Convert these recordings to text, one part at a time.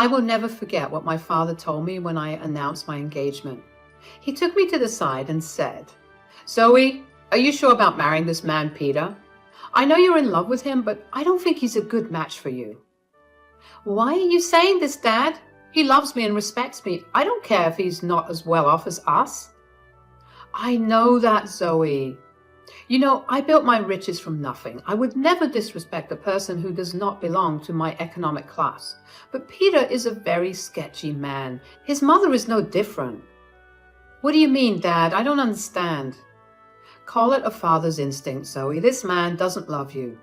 I will never forget what my father told me when I announced my engagement. He took me to the side and said, "Zoe, are you sure about marrying this man, Peter? I know you're in love with him, but I don't think he's a good match for you." "Why are you saying this, Dad? He loves me and respects me. I don't care if he's not as well off as us." "I know that, Zoe. You know, I built my riches from nothing. I would never disrespect a person who does not belong to my economic class. But Peter is a very sketchy man. His mother is no different." "What do you mean, Dad? I don't understand." "Call it a father's instinct, Zoe. This man doesn't love you.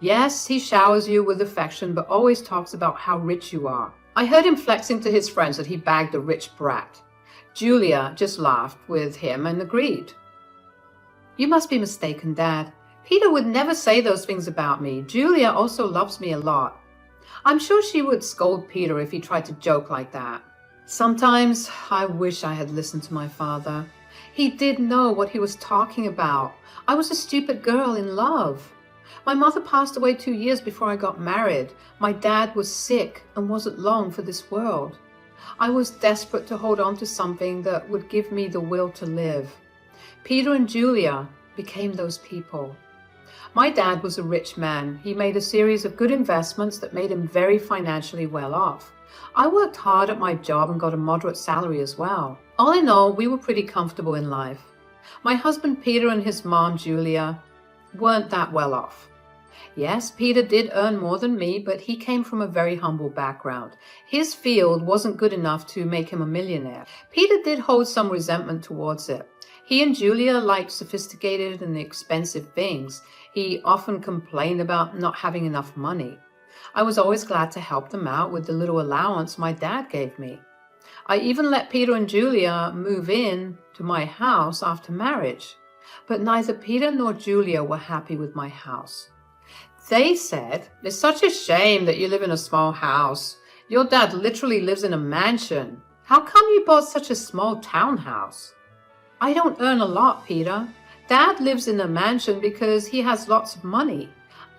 Yes, he showers you with affection, but always talks about how rich you are. I heard him flexing to his friends that he bagged a rich brat. Julia just laughed with him and agreed." "You must be mistaken, Dad. Peter would never say those things about me. Julia also loves me a lot. I'm sure she would scold Peter if he tried to joke like that." Sometimes I wish I had listened to my father. He did know what he was talking about. I was a stupid girl in love. My mother passed away 2 years before I got married. My dad was sick and wasn't long for this world. I was desperate to hold on to something that would give me the will to live. Peter and Julia became those people. My dad was a rich man. He made a series of good investments that made him very financially well off. I worked hard at my job and got a moderate salary as well. All in all, we were pretty comfortable in life. My husband Peter and his mom Julia weren't that well off. Yes, Peter did earn more than me, but he came from a very humble background. His field wasn't good enough to make him a millionaire. Peter did hold some resentment towards it. He and Julia liked sophisticated and expensive things. He often complained about not having enough money. I was always glad to help them out with the little allowance my dad gave me. I even let Peter and Julia move in to my house after marriage. But neither Peter nor Julia were happy with my house. They said, "It's such a shame that you live in a small house. Your dad literally lives in a mansion. How come you bought such a small townhouse?" "I don't earn a lot, Peter. Dad lives in a mansion because he has lots of money.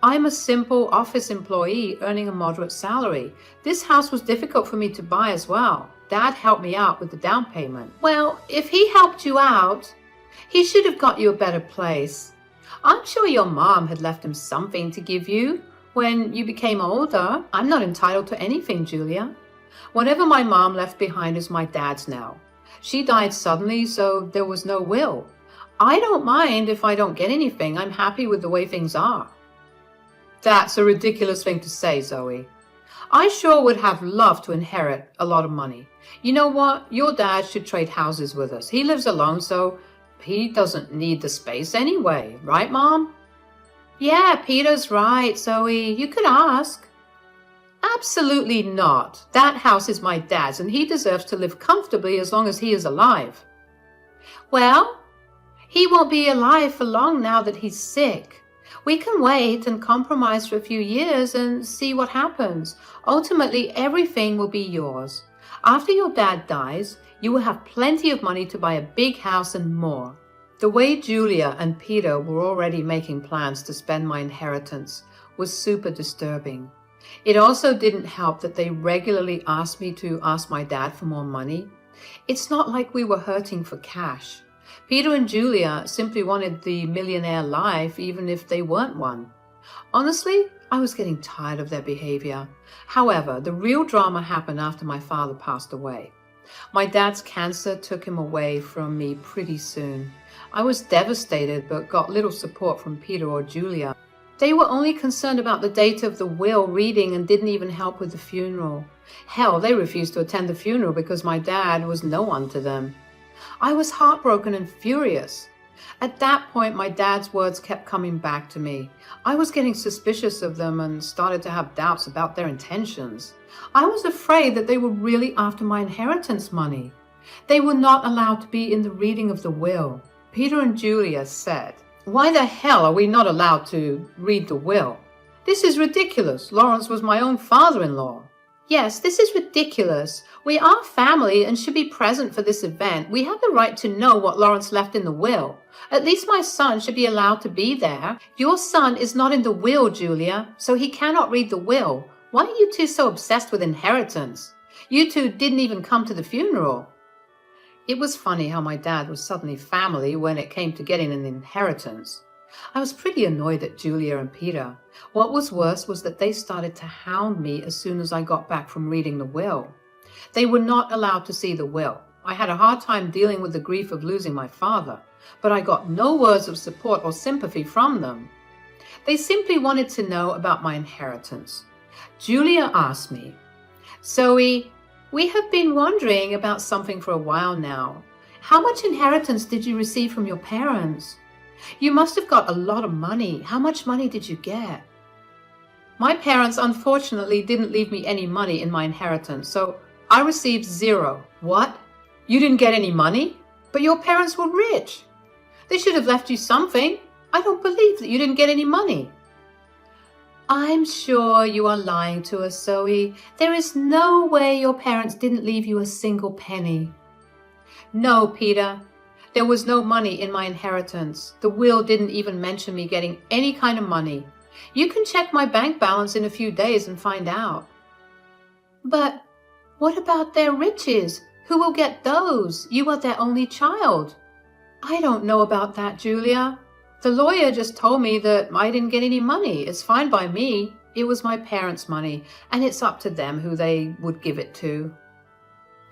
I'm a simple office employee earning a moderate salary. This house was difficult for me to buy as well. Dad helped me out with the down payment." "Well, if he helped you out, he should have got you a better place. I'm sure your mom had left him something to give you when you became older." "I'm not entitled to anything, Julia. Whatever my mom left behind is my dad's now. She died suddenly, so there was no will. I don't mind if I don't get anything. I'm happy with the way things are." "That's a ridiculous thing to say, Zoe. I sure would have loved to inherit a lot of money. You know what? Your dad should trade houses with us. He lives alone, so he doesn't need the space anyway. Right, Mom?" "Yeah, Peter's right, Zoe. You could ask." "Absolutely not. That house is my dad's, and he deserves to live comfortably as long as he is alive." "Well, he won't be alive for long now that he's sick. We can wait and compromise for a few years and see what happens. Ultimately, everything will be yours. After your dad dies, you will have plenty of money to buy a big house and more." The way Julia and Peter were already making plans to spend my inheritance was super disturbing. It also didn't help that they regularly asked me to ask my dad for more money. It's not like we were hurting for cash. Peter and Julia simply wanted the millionaire life even if they weren't one. Honestly, I was getting tired of their behavior. However, the real drama happened after my father passed away. My dad's cancer took him away from me pretty soon. I was devastated but got little support from Peter or Julia. They were only concerned about the date of the will reading and didn't even help with the funeral. Hell, they refused to attend the funeral because my dad was no one to them. I was heartbroken and furious. At that point, my dad's words kept coming back to me. I was getting suspicious of them and started to have doubts about their intentions. I was afraid that they were really after my inheritance money. They were not allowed to be in the reading of the will. Peter and Julia said, "Why the hell are we not allowed to read the will? This is ridiculous. Lawrence was my own father-in-law." "Yes, this is ridiculous. We are family and should be present for this event. We have the right to know what Lawrence left in the will. At least my son should be allowed to be there." "Your son is not in the will, Julia, so he cannot read the will. Why are you two so obsessed with inheritance? You two didn't even come to the funeral. It was funny how my dad was suddenly family when it came to getting an inheritance. I was pretty annoyed at Julia and Peter. What was worse was that they started to hound me as soon as I got back from reading the will. They were not allowed to see the will. I had a hard time dealing with the grief of losing my father, but I got no words of support or sympathy from them. They simply wanted to know about my inheritance. Julia asked me, "Zoe, we have been wondering about something for a while now. How much inheritance did you receive from your parents? You must have got a lot of money. How much money did you get?" My parents unfortunately didn't leave me any money in my inheritance, so I received zero. What? You didn't get any money? But your parents were rich. They should have left you something. I don't believe that you didn't get any money. I'm sure you are lying to us, Zoe. There is no way your parents didn't leave you a single penny. No, Peter. There was no money in my inheritance. The will didn't even mention me getting any kind of money. You can check my bank balance in a few days and find out. But what about their riches? Who will get those? You are their only child. I don't know about that, Julia. The lawyer just told me that I didn't get any money. It's fine by me. It was my parents' money, and it's up to them who they would give it to.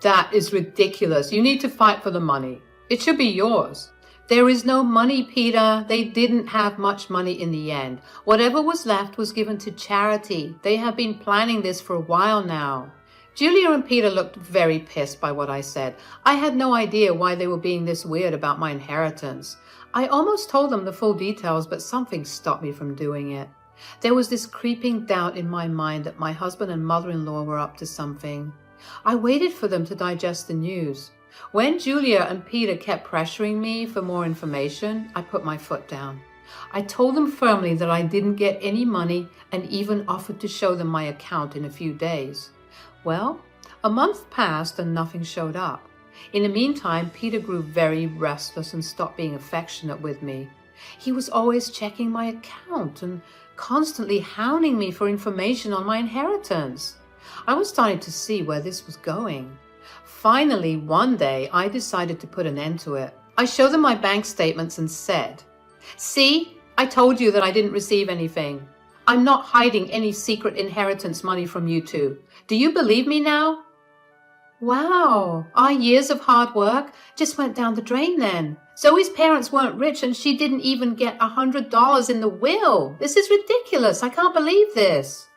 That is ridiculous. You need to fight for the money. It should be yours. There is no money, Peter. They didn't have much money in the end. Whatever was left was given to charity. They have been planning this for a while now. Julia and Peter looked very pissed by what I said. I had no idea why they were being this weird about my inheritance. I almost told them the full details, but something stopped me from doing it. There was this creeping doubt in my mind that my husband and mother-in-law were up to something. I waited for them to digest the news. When Julia and Peter kept pressuring me for more information, I put my foot down. I told them firmly that I didn't get any money and even offered to show them my account in a few days. Well, a month passed and nothing showed up. In the meantime, Peter grew very restless and stopped being affectionate with me. He was always checking my account and constantly hounding me for information on my inheritance. I was starting to see where this was going. Finally, one day, I decided to put an end to it. I showed them my bank statements and said, "See, I told you that I didn't receive anything. I'm not hiding any secret inheritance money from you two. Do you believe me now?" Wow, our years of hard work just went down the drain then. Zoe's parents weren't rich and she didn't even get $100 in the will. This is ridiculous. I can't believe this.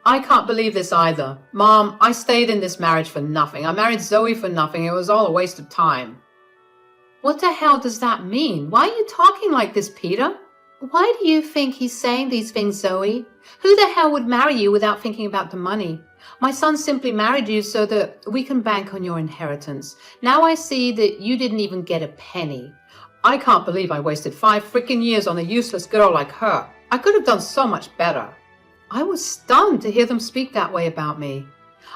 I can't believe this either. Mom, I stayed in this marriage for nothing. I married Zoe for nothing. It was all a waste of time. What the hell does that mean? Why are you talking like this, Peter? Why do you think he's saying these things, Zoe? Who the hell would marry you without thinking about the money? My son simply married you so that we can bank on your inheritance. Now I see that you didn't even get a penny. I can't believe I wasted 5 freaking years on a useless girl like her. I could have done so much better. I was stunned to hear them speak that way about me.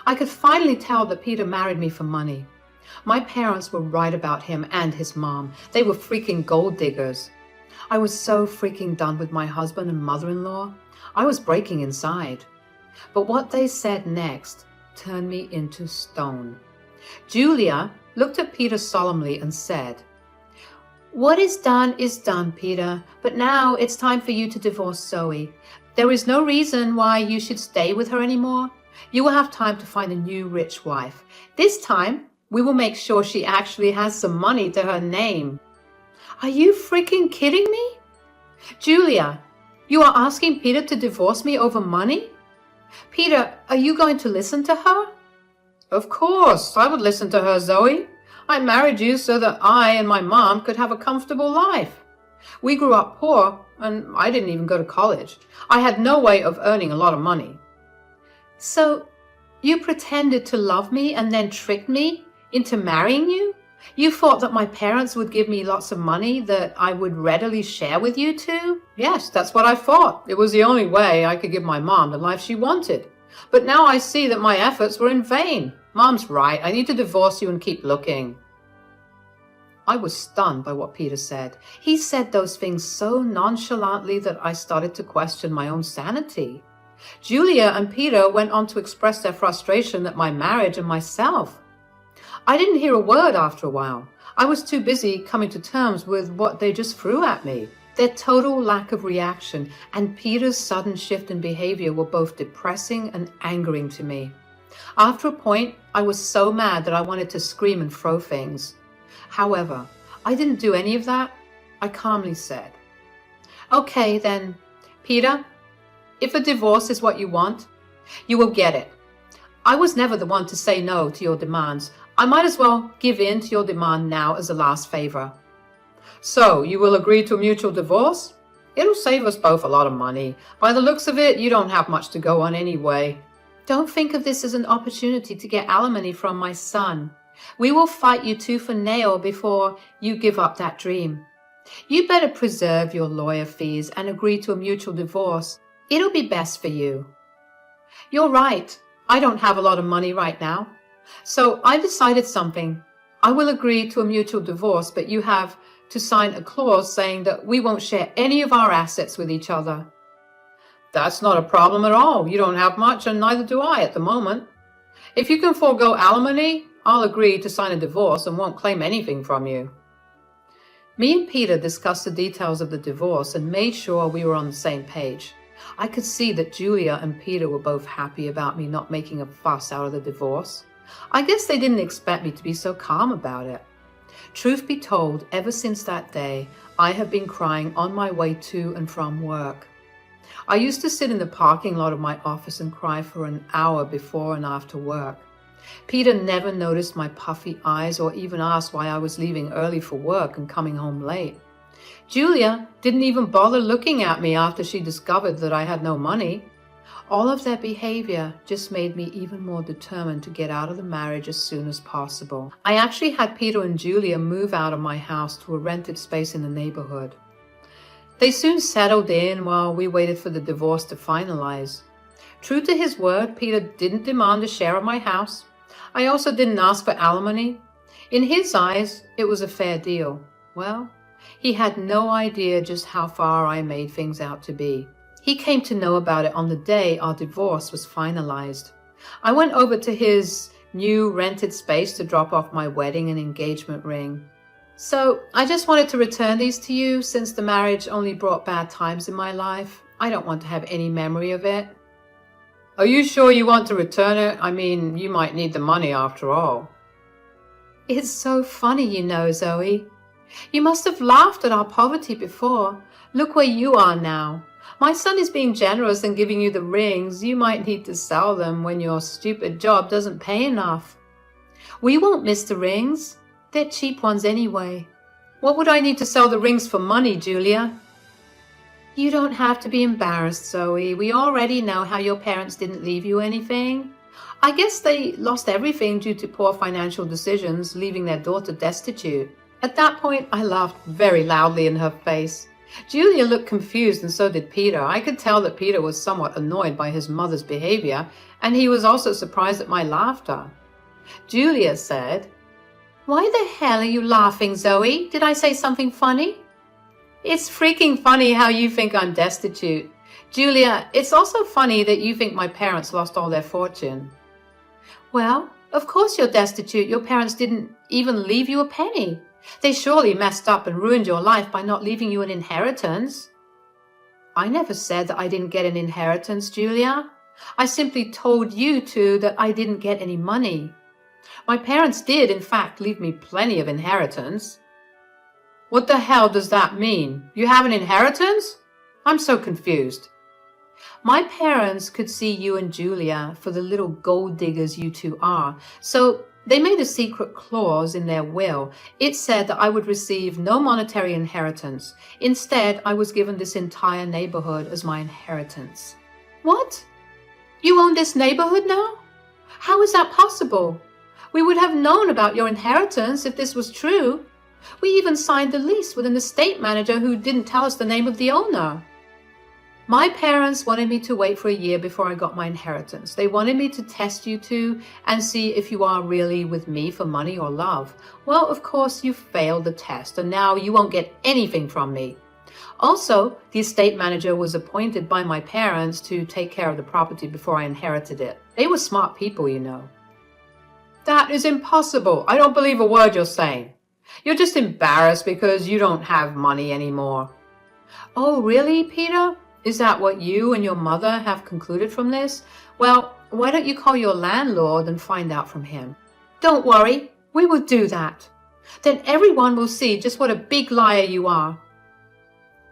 I could finally tell that Peter married me for money. My parents were right about him and his mom. They were freaking gold diggers. I was so freaking done with my husband and mother-in-law. I was breaking inside. But what they said next turned me into stone. Julia looked at Peter solemnly and said, "What is done, Peter, but now it's time for you to divorce Zoe. There is no reason why you should stay with her anymore. You will have time to find a new rich wife. This time, we will make sure she actually has some money to her name." Are you freaking kidding me? Julia, you are asking Peter to divorce me over money? Peter, are you going to listen to her? Of course, I would listen to her, Zoe. I married you so that I and my mom could have a comfortable life. We grew up poor, and I didn't even go to college. I had no way of earning a lot of money. So, you pretended to love me and then tricked me into marrying you? You thought that my parents would give me lots of money that I would readily share with you two? Yes, that's what I thought. It was the only way I could give my mom the life she wanted. But now I see that my efforts were in vain. Mom's right. I need to divorce you and keep looking. I was stunned by what Peter said. He said those things so nonchalantly that I started to question my own sanity. Julia and Peter went on to express their frustration at my marriage and myself. I didn't hear a word after a while. I was too busy coming to terms with what they just threw at me. Their total lack of reaction and Peter's sudden shift in behavior were both depressing and angering to me. After a point, I was so mad that I wanted to scream and throw things. However, I didn't do any of that. I calmly said, "Okay then, Peter, if a divorce is what you want, you will get it. I was never the one to say no to your demands. I might as well give in to your demand now as a last favor." "So, you will agree to a mutual divorce? It'll save us both a lot of money. By the looks of it, you don't have much to go on anyway." "Don't think of this as an opportunity to get alimony from my son. We will fight you tooth and nail before you give up that dream. You better preserve your lawyer fees and agree to a mutual divorce. It'll be best for you." "You're right. I don't have a lot of money right now. So I decided something. I will agree to a mutual divorce, but you have to sign a clause saying that we won't share any of our assets with each other." "That's not a problem at all. You don't have much and neither do I at the moment. If you can forego alimony, I'll agree to sign a divorce and won't claim anything from you." Me and Peter discussed the details of the divorce and made sure we were on the same page. I could see that Julia and Peter were both happy about me not making a fuss out of the divorce. I guess they didn't expect me to be so calm about it. Truth be told, ever since that day, I have been crying on my way to and from work. I used to sit in the parking lot of my office and cry for an hour before and after work. Peter never noticed my puffy eyes or even asked why I was leaving early for work and coming home late. Julia didn't even bother looking at me after she discovered that I had no money. All of their behavior just made me even more determined to get out of the marriage as soon as possible. I actually had Peter and Julia move out of my house to a rented space in the neighborhood. They soon settled in while we waited for the divorce to finalize. True to his word, Peter didn't demand a share of my house. I also didn't ask for alimony. In his eyes, it was a fair deal. Well, he had no idea just how far I made things out to be. He came to know about it on the day our divorce was finalized. I went over to his new rented space to drop off my wedding and engagement ring. "So, I just wanted to return these to you since the marriage only brought bad times in my life. I don't want to have any memory of it." "Are you sure you want to return it? I mean, you might need the money after all." "It's so funny, you know, Zoe. You must have laughed at our poverty before. Look where you are now. My son is being generous and giving you the rings. You might need to sell them when your stupid job doesn't pay enough." "We won't miss the rings. They're cheap ones anyway." "What would I need to sell the rings for money, Julia?" "You don't have to be embarrassed, Zoe. We already know how your parents didn't leave you anything. I guess they lost everything due to poor financial decisions, leaving their daughter destitute." At that point, I laughed very loudly in her face. Julia looked confused and so did Peter. I could tell that Peter was somewhat annoyed by his mother's behavior, and he was also surprised at my laughter. Julia said, "Why the hell are you laughing, Zoe? Did I say something funny?" "It's freaking funny how you think I'm destitute. Julia, it's also funny that you think my parents lost all their fortune." "Well, of course you're destitute. Your parents didn't even leave you a penny. They surely messed up and ruined your life by not leaving you an inheritance." "I never said that I didn't get an inheritance, Julia. I simply told you two that I didn't get any money. My parents did, in fact, leave me plenty of inheritance." "What the hell does that mean? You have an inheritance? I'm so confused." "My parents could see you and Julia for the little gold diggers you two are, so they made a secret clause in their will. It said that I would receive no monetary inheritance. Instead, I was given this entire neighborhood as my inheritance." "What? You own this neighborhood now? How is that possible? We would have known about your inheritance if this was true. We even signed the lease with an estate manager who didn't tell us the name of the owner." "My parents wanted me to wait for a year before I got my inheritance. They wanted me to test you two and see if you are really with me for money or love. Well, of course, you failed the test, and now you won't get anything from me. Also, the estate manager was appointed by my parents to take care of the property before I inherited it. They were smart people, you know. That is impossible. I don't believe a word you're saying. You're just embarrassed because you don't have money anymore. Oh, really, Peter? Is that what you and your mother have concluded from this? Well, why don't you call your landlord and find out from him? Don't worry, we will do that. Then everyone will see just what a big liar you are.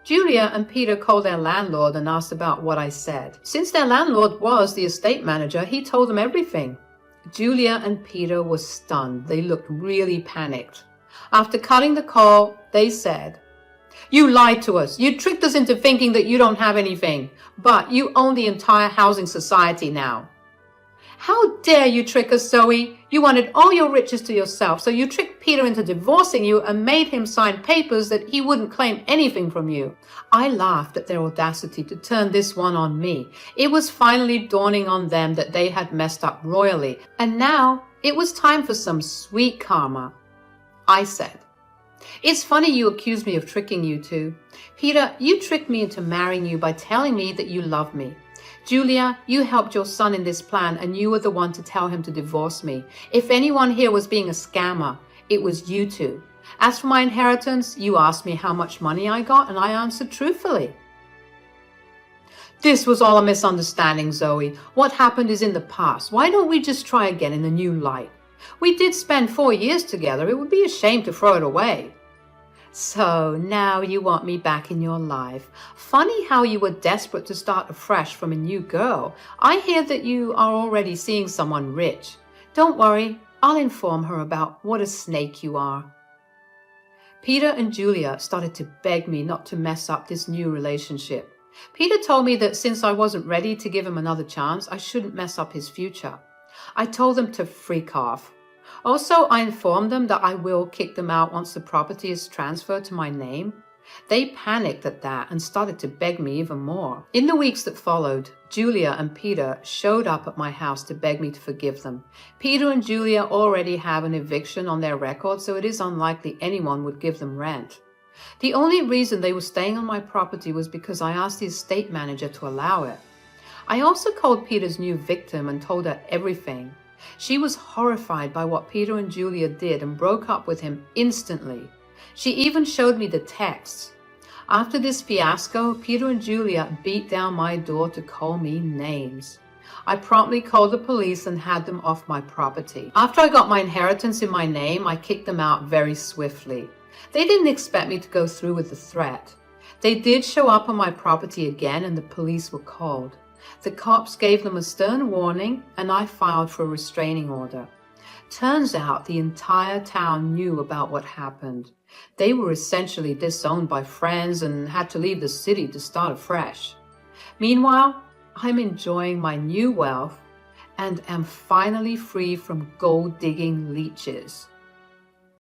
Julia and Peter called their landlord and asked about what I said. Since their landlord was the estate manager, he told them everything. Julia and Peter were stunned. They looked really panicked. After cutting the call, they said, "You lied to us. You tricked us into thinking that you don't have anything, but you own the entire housing society now." "How dare you trick us, Zoe? You wanted all your riches to yourself, so you tricked Peter into divorcing you and made him sign papers that he wouldn't claim anything from you." I laughed at their audacity to turn this one on me. It was finally dawning on them that they had messed up royally, and now it was time for some sweet karma. I said, "It's funny you accuse me of tricking you two. Peter, you tricked me into marrying you by telling me that you love me. Julia, you helped your son in this plan and you were the one to tell him to divorce me. If anyone here was being a scammer, it was you two. As for my inheritance, you asked me how much money I got and I answered truthfully." "This was all a misunderstanding, Zoe. What happened is in the past. Why don't we just try again in a new light? We did spend 4 years together. It would be a shame to throw it away." "So now you want me back in your life. Funny how you were desperate to start afresh from a new girl. I hear that you are already seeing someone rich. Don't worry, I'll inform her about what a snake you are." Peter and Julia started to beg me not to mess up this new relationship. Peter told me that since I wasn't ready to give him another chance, I shouldn't mess up his future. I told them to freak off. Also, I informed them that I will kick them out once the property is transferred to my name. They panicked at that and started to beg me even more. In the weeks that followed, Julia and Peter showed up at my house to beg me to forgive them. Peter and Julia already have an eviction on their record, so it is unlikely anyone would give them rent. The only reason they were staying on my property was because I asked the estate manager to allow it. I also called Peter's new victim and told her everything. She was horrified by what Peter and Julia did and broke up with him instantly. She even showed me the texts. After this fiasco, Peter and Julia beat down my door to call me names. I promptly called the police and had them off my property. After I got my inheritance in my name, I kicked them out very swiftly. They didn't expect me to go through with the threat. They did show up on my property again and the police were called. The cops gave them a stern warning and I filed for a restraining order. Turns out the entire town knew about what happened. They were essentially disowned by friends and had to leave the city to start afresh. Meanwhile, I'm enjoying my new wealth and am finally free from gold-digging leeches.